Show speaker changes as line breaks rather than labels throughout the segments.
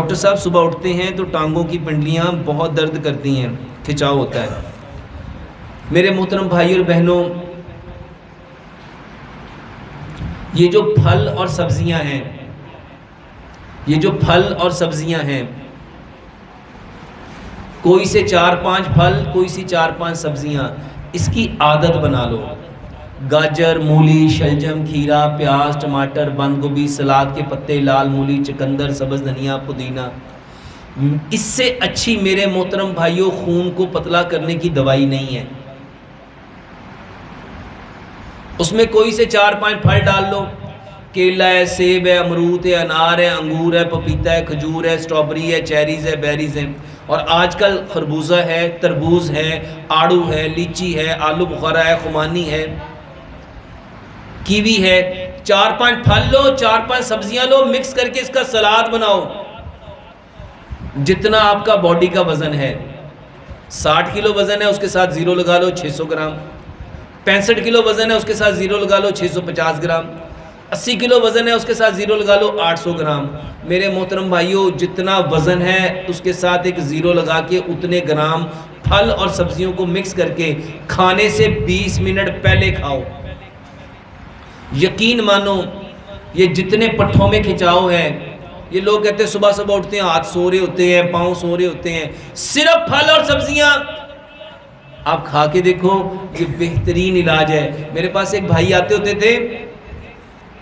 Doctor صاحب صبح اٹھتے ہیں تو ٹانگوں کی پنڈلیاں بہت درد کرتی ہیں، کھچاؤ ہوتا ہے۔ میرے محترم بھائی اور بہنوں، یہ جو پھل اور سبزیاں ہیں، کوئی سے 4-5 پھل، کوئی سی 4-5 سبزیاں، اس کی عادت بنا لو۔ گاجر، مولی، شلجم، کھیرا، پیاز، ٹماٹر، بند گوبھی، سلاد کے پتے، لال مولی، چقندر، سبز دھنیا، پودینہ، اس سے اچھی میرے محترم بھائیوں خون کو پتلا کرنے کی دوائی نہیں ہے۔ اس میں کوئی سے 4-5 پھل ڈال لو، کیلا ہے، سیب ہے، امرود ہے، انار ہے، انگور ہے، پپیتا ہے، کھجور ہے، اسٹرابری ہے، چیریز ہے، بیریز ہیں، اور آج کل خربوزہ ہے، تربوز ہے، آڑو ہے، لیچی ہے، آلو بخارا ہے، خمانی ہے، کیوی ہے۔ 4-5 پھل لو، 4-5 سبزیاں لو، مکس کر کے اس کا سلاد بناؤ۔ جتنا آپ کا باڈی کا وزن ہے، 60 کلو وزن ہے، اس کے ساتھ زیرو لگا لو 600 گرام، 65 کلو وزن ہے، اس کے ساتھ زیرو لگا لو 650 گرام، 80 کلو وزن ہے، اس کے ساتھ زیرو لگا لو 800 گرام۔ میرے محترم بھائیوں، جتنا وزن ہے اس کے ساتھ ایک زیرو لگا کے اتنے گرام پھل اور سبزیوں کو مکس کر کے کھانے سے 20 منٹ پہلے کھاؤ۔ یقین مانو، یہ جتنے پٹھوں میں کھچاؤ ہے، یہ لوگ کہتے ہیں صبح صبح اٹھتے ہیں ہاتھ سو رہے ہوتے ہیں، پاؤں سو رہے ہوتے ہیں، صرف پھل اور سبزیاں آپ کھا کے دیکھو، یہ بہترین علاج ہے۔ میرے پاس ایک بھائی آتے ہوتے تھے،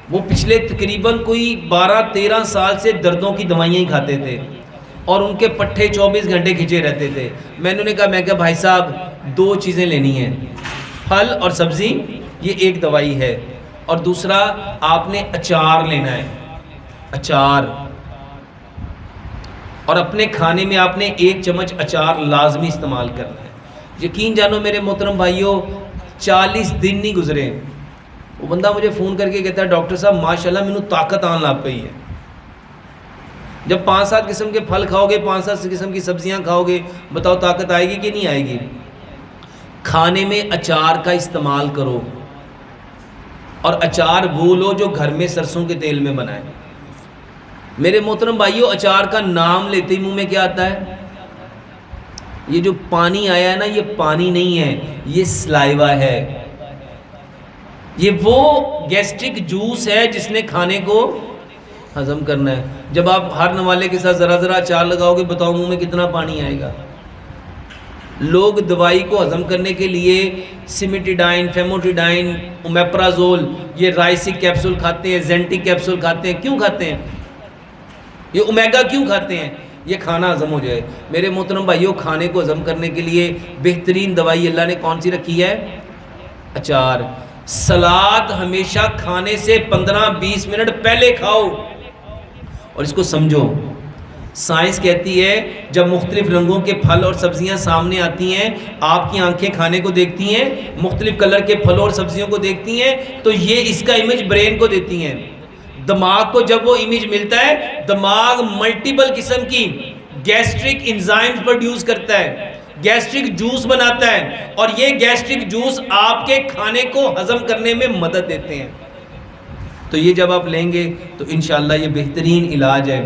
وہ پچھلے تقریباً کوئی 12-13 سال سے دردوں کی دوائیاں ہی کھاتے تھے، اور ان کے پٹھے 24 گھنٹے کھچے رہتے تھے۔ میں نے کہا بھائی صاحب 2 چیزیں لینی ہیں، پھل اور سبزی، یہ ایک دوائی ہے، اور دوسرا آپ نے اچار لینا ہے، اچار، اور اپنے کھانے میں آپ نے 1 چمچ اچار لازمی استعمال کرنا ہے۔ یقین جانو میرے محترم بھائیوں، 40 دن نہیں گزرے، وہ بندہ مجھے فون کر کے کہتا ہے ڈاکٹر صاحب ماشاءاللہ مینوں طاقت آن لگ پئی ہے۔ جب 5-7 قسم کے پھل کھاؤ گے، 5-7 قسم کی سبزیاں کھاؤ گے، بتاؤ طاقت آئے گی کہ نہیں آئے گی؟ کھانے میں اچار کا استعمال کرو، اور اچار وہ لو جو گھر میں سرسوں کے تیل میں بنائے۔ میرے محترم بھائیوں، اچار کا نام لیتے ہی منہ میں کیا آتا ہے؟ یہ جو پانی آیا ہے نا، یہ پانی نہیں ہے، یہ سلائیوا ہے، یہ وہ گیسٹرک جوس ہے جس نے کھانے کو ہضم کرنا ہے۔ جب آپ ہر نوالے کے ساتھ ذرا ذرا اچار لگاؤ گے، بتاؤ منہ میں کتنا پانی آئے گا؟ لوگ دوائی کو ہضم کرنے کے لیے سیمیٹیڈائن، فیموٹیڈائن، اومیپرازول، یہ رائسک کیپسول کھاتے ہیں، زینٹک کیپسول کھاتے ہیں۔ کیوں کھاتے ہیں؟ یہ اومیگا کیوں کھاتے ہیں؟ یہ کھانا ہضم ہو جائے۔ میرے محترم بھائیوں، کھانے کو ہضم کرنے کے لیے بہترین دوائی اللہ نے کون سی رکھی ہے؟ اچار۔ سلاد ہمیشہ کھانے سے 15-20 منٹ پہلے کھاؤ، اور اس کو سمجھو، سائنس کہتی ہے جب مختلف رنگوں کے پھل اور سبزیاں سامنے آتی ہیں، آپ کی آنکھیں کھانے کو دیکھتی ہیں، مختلف کلر کے پھلوں اور سبزیوں کو دیکھتی ہیں، تو یہ اس کا امیج برین کو دیتی ہیں۔ دماغ کو جب وہ امیج ملتا ہے، دماغ ملٹیپل قسم کی گیسٹرک انزائمز پروڈیوس کرتا ہے، گیسٹرک جوس بناتا ہے، اور یہ گیسٹرک جوس آپ کے کھانے کو ہضم کرنے میں مدد دیتے ہیں۔ تو یہ جب آپ لیں گے تو انشاءاللہ یہ بہترین علاج ہے۔